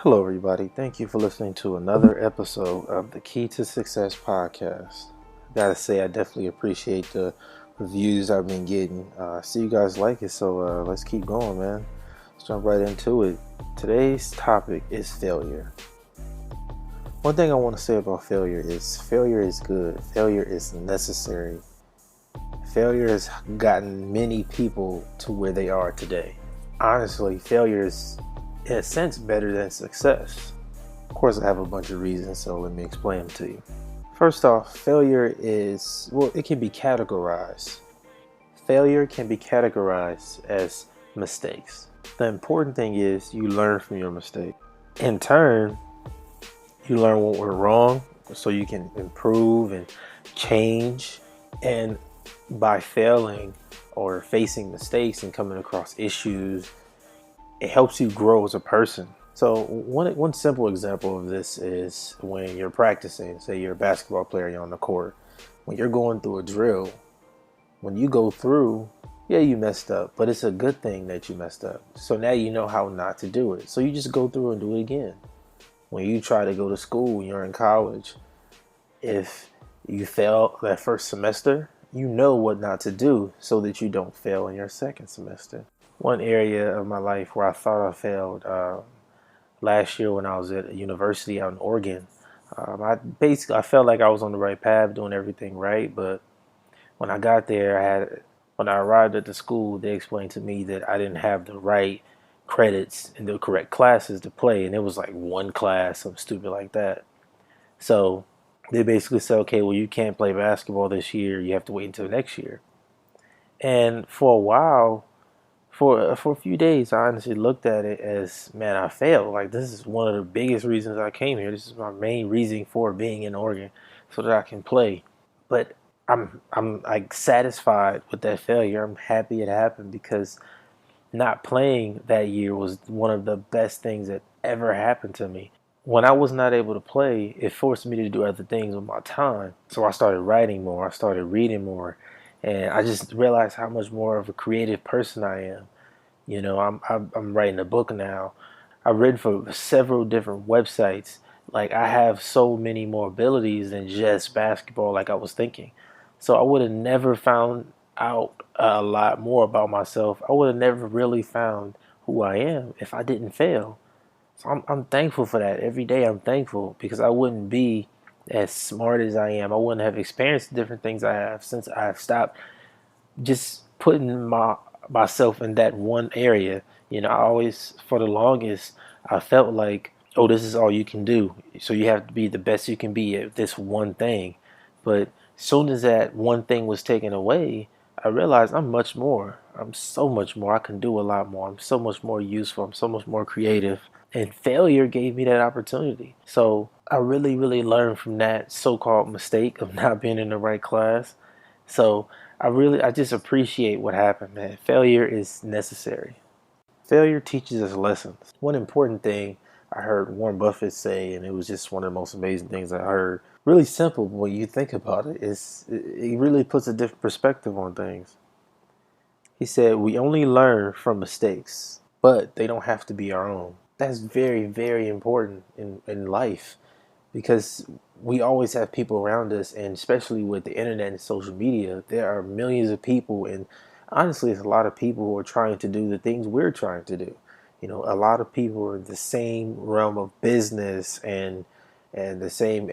Hello, everybody. Thank you for listening to another episode of the Key to Success podcast. Gotta say, I definitely appreciate the reviews I've been getting. See you guys like it, so let's keep going, man. Let's jump right into it. Today's topic is failure. One thing I want to say about failure is good. Failure is necessary. Failure has gotten many people to where they are today. Honestly, failure is, in a sense, better than success. Of course, I have a bunch of reasons, so let me explain them to you. First off, it can be categorized. Failure can be categorized as mistakes. The important thing is you learn from your mistake. In turn, you learn what went wrong so you can improve and change. And by failing or facing mistakes and coming across issues, it helps you grow as a person. So one simple example of this is when you're practicing, say you're a basketball player, you're on the court. When you're going through a drill, when you go through, yeah, you messed up, but it's a good thing that you messed up. So now you know how not to do it. So you just go through and do it again. When you try to go to school, when you're in college, if you fail that first semester, you know what not to do so that you don't fail in your second semester. One area of my life where I thought I failed last year when I was at a university out in Oregon. I felt like I was on the right path, doing everything right, but when I got there, when I arrived at the school, they explained to me that I didn't have the right credits and the correct classes to play, and it was like one class, something stupid like that. So they basically said, okay, well, you can't play basketball this year. You have to wait until next year. And for a while, for a few days, I honestly looked at it as, man, I failed. Like, this is one of the biggest reasons I came here. This is my main reason for being in Oregon, so that I can play. But I'm like satisfied with that failure. I'm happy it happened because not playing that year was one of the best things that ever happened to me. When I was not able to play, it forced me to do other things with my time. So I started writing more, I started reading more, and I just realized how much more of a creative person I am. I'm writing a book now. I've written for several different websites. Like, I have so many more abilities than just basketball, like I was thinking. So I would have never found out a lot more about myself. I would have never really found who I am if I didn't fail. So I'm thankful for that. Every day I'm thankful because I wouldn't be as smart as I am. I wouldn't have experienced the different things I have since I've stopped just putting myself in that one area. I always, for the longest, I felt like, oh, this is all you can do. So you have to be the best you can be at this one thing. But as soon as that one thing was taken away, I realized I'm much more. I'm so much more. I can do a lot more. I'm so much more useful. I'm so much more creative. And failure gave me that opportunity. So I really, really learned from that so-called mistake of not being in the right class. So I just appreciate what happened, man. Failure is necessary. Failure teaches us lessons. One important thing I heard Warren Buffett say, and it was just one of the most amazing things I heard. Really simple, but when you think about it, it really puts a different perspective on things. He said, we only learn from mistakes, but they don't have to be our own. That's very, very important in life because we always have people around us, and especially with the internet and social media, there are millions of people, and honestly, it's a lot of people who are trying to do the things we're trying to do. A lot of people are in the same realm of business and the same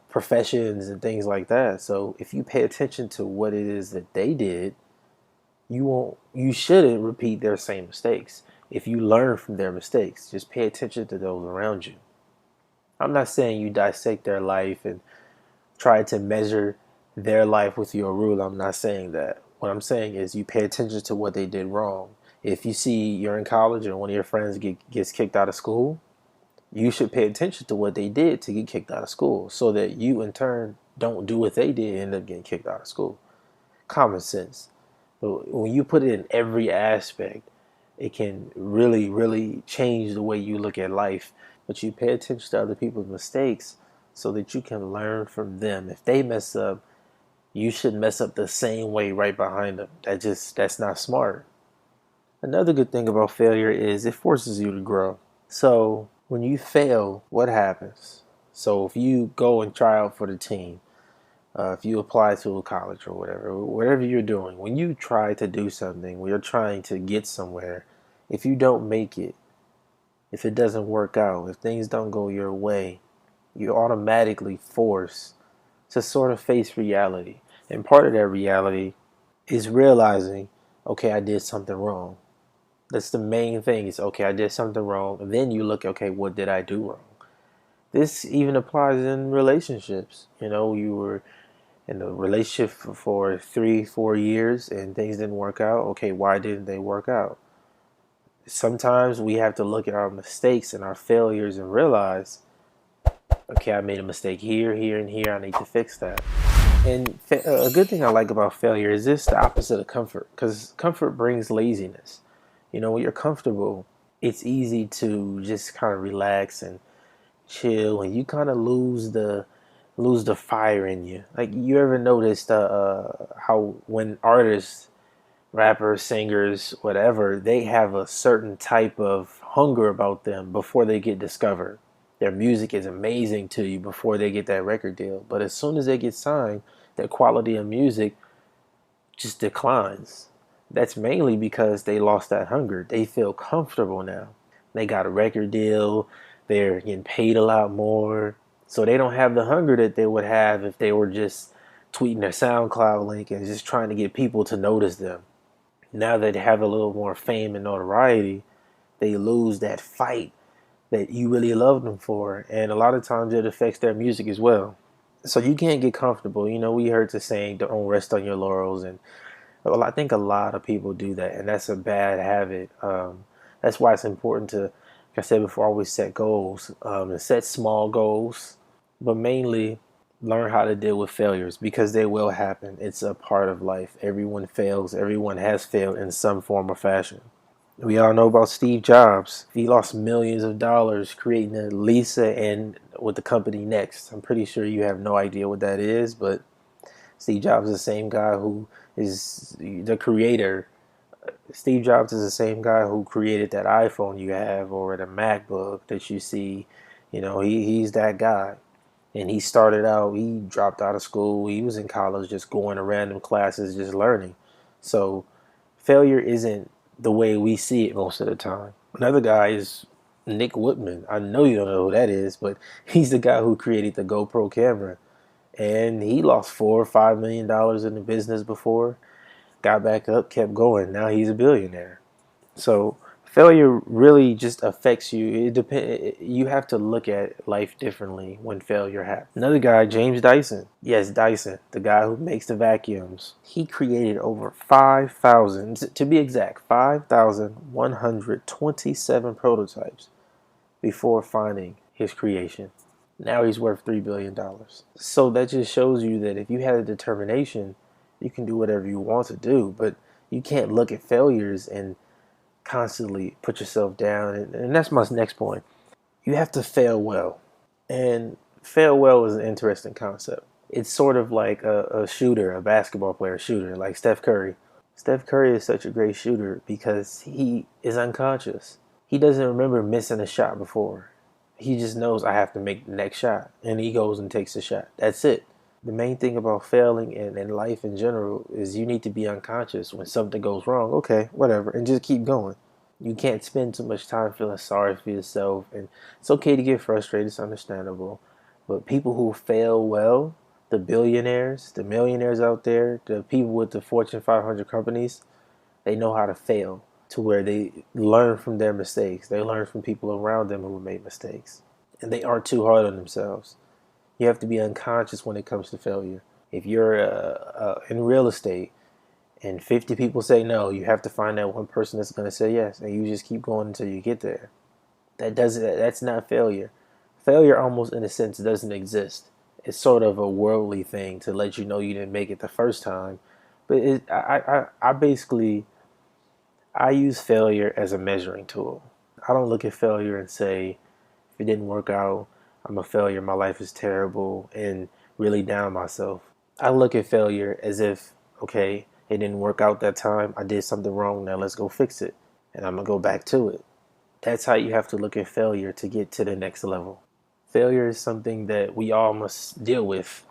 professions and things like that. So if you pay attention to what it is that they did, you shouldn't repeat their same mistakes. If you learn from their mistakes, just pay attention to those around you. I'm not saying you dissect their life and try to measure their life with your rule. I'm not saying that. What I'm saying is you pay attention to what they did wrong. If you see you're in college and one of your friends gets kicked out of school, you should pay attention to what they did to get kicked out of school so that you in turn don't do what they did and end up getting kicked out of school. Common sense. But when you put it in every aspect, it can really, really change the way you look at life. But you pay attention to other people's mistakes so that you can learn from them. If they mess up, you should mess up the same way right behind them. That's not smart. Another good thing about failure is it forces you to grow. So When you fail, what happens? So if you go and try out for the team, if you apply to a college or whatever you're doing, when you try to do something, when you're trying to get somewhere, if you don't make it, if it doesn't work out, if things don't go your way, you're automatically forced to sort of face reality. And part of that reality is realizing, okay, I did something wrong. That's the main thing is, okay, I did something wrong. And then you look, okay, what did I do wrong? This even applies in relationships. You were in a relationship for 3, 4 years and things didn't work out. Okay, why didn't they work out? Sometimes we have to look at our mistakes and our failures and realize, okay, I made a mistake here, here, and here. I need to fix that. And a good thing I like about failure is this the opposite of comfort, because comfort brings laziness. When you're comfortable, it's easy to just kind of relax and chill, and you kind of lose the fire in you. Like, you ever noticed how when artists, rappers, singers, whatever, they have a certain type of hunger about them before they get discovered. Their music is amazing to you before they get that record deal. But as soon as they get signed, their quality of music just declines. That's mainly because they lost that hunger. They feel comfortable now. They got a record deal. They're getting paid a lot more. So they don't have the hunger that they would have if they were just tweeting their SoundCloud link and just trying to get people to notice them. Now that they have a little more fame and notoriety, they lose that fight that you really love them for. And a lot of times it affects their music as well. So you can't get comfortable. We heard the saying, don't rest on your laurels. And well, I think a lot of people do that. And that's a bad habit. That's why it's important to, like I said before, always set goals, and set small goals, but mainly learn how to deal with failures because they will happen. It's a part of life. Everyone fails. Everyone has failed in some form or fashion. We all know about Steve Jobs. He lost millions of dollars creating the Lisa and with the company Next. I'm pretty sure you have no idea what that is, but Steve Jobs is the same guy who is the creator. Steve Jobs is the same guy who created that iPhone you have or the MacBook that you see. He's that guy. And he started out, he dropped out of school. He was in college just going to random classes, just learning. So failure isn't the way we see it most of the time. Another guy is Nick Whitman. I know you don't know who that is, but he's the guy who created the GoPro camera. And he lost $4 or $5 million in the business before, got back up, kept going. Now he's a billionaire. So failure really just affects you. It depend. You have to look at life differently when failure happens. Another guy, James Dyson. Yes, Dyson, the guy who makes the vacuums. He created over 5,000, to be exact, 5,127 prototypes before finding his creation. Now he's worth $3 billion. So that just shows you that if you have a determination, you can do whatever you want to do. But you can't look at failures and constantly put yourself down. And that's my next point. You have to fail well. And fail well is an interesting concept. It's sort of like a shooter, a basketball player shooter, like Steph Curry. Steph Curry is such a great shooter because he is unconscious. He doesn't remember missing a shot before. He just knows I have to make the next shot. And he goes and takes the shot. That's it. The main thing about failing in life in general is you need to be unconscious when something goes wrong. Okay, whatever, and just keep going. You can't spend too much time feeling sorry for yourself, and it's okay to get frustrated. It's understandable. But people who fail well, the billionaires, the millionaires out there, the people with the Fortune 500 companies, they know how to fail to where they learn from their mistakes. They learn from people around them who made mistakes, and they aren't too hard on themselves. You have to be unconscious when it comes to failure. If you're in real estate and 50 people say no, you have to find that one person that's going to say yes, and you just keep going until you get there. That's not failure. Failure almost in a sense doesn't exist. It's sort of a worldly thing to let you know you didn't make it the first time. But I basically I use failure as a measuring tool. I don't look at failure and say if it didn't work out, I'm a failure, my life is terrible, and really down myself. I look at failure as if, okay, it didn't work out that time, I did something wrong, now let's go fix it. And I'm going to go back to it. That's how you have to look at failure to get to the next level. Failure is something that we all must deal with.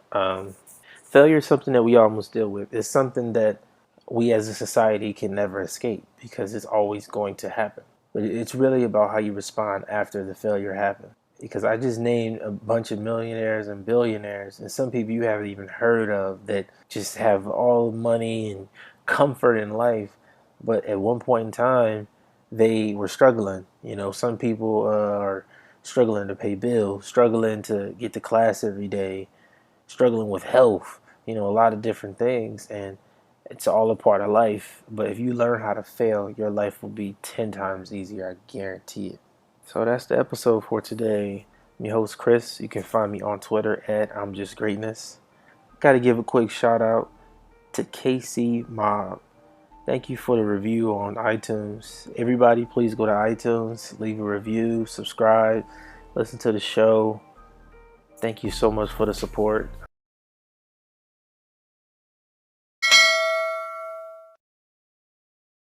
Failure is something that we all must deal with. It's something that we as a society can never escape because it's always going to happen. But it's really about how you respond after the failure happened. Because I just named a bunch of millionaires and billionaires, and some people you haven't even heard of that just have all the money and comfort in life. But at one point in time, they were struggling. You know, some people are struggling to pay bills, struggling to get to class every day, struggling with health, you know, a lot of different things. And it's all a part of life. But if you learn how to fail, your life will be 10 times easier. I guarantee it. So that's the episode for today. I'm your host, Chris. You can find me on Twitter at I'm Just Greatness. Got to give a quick shout out to KC Mob. Thank you for the review on iTunes. Everybody, please go to iTunes, leave a review, subscribe, listen to the show. Thank you so much for the support.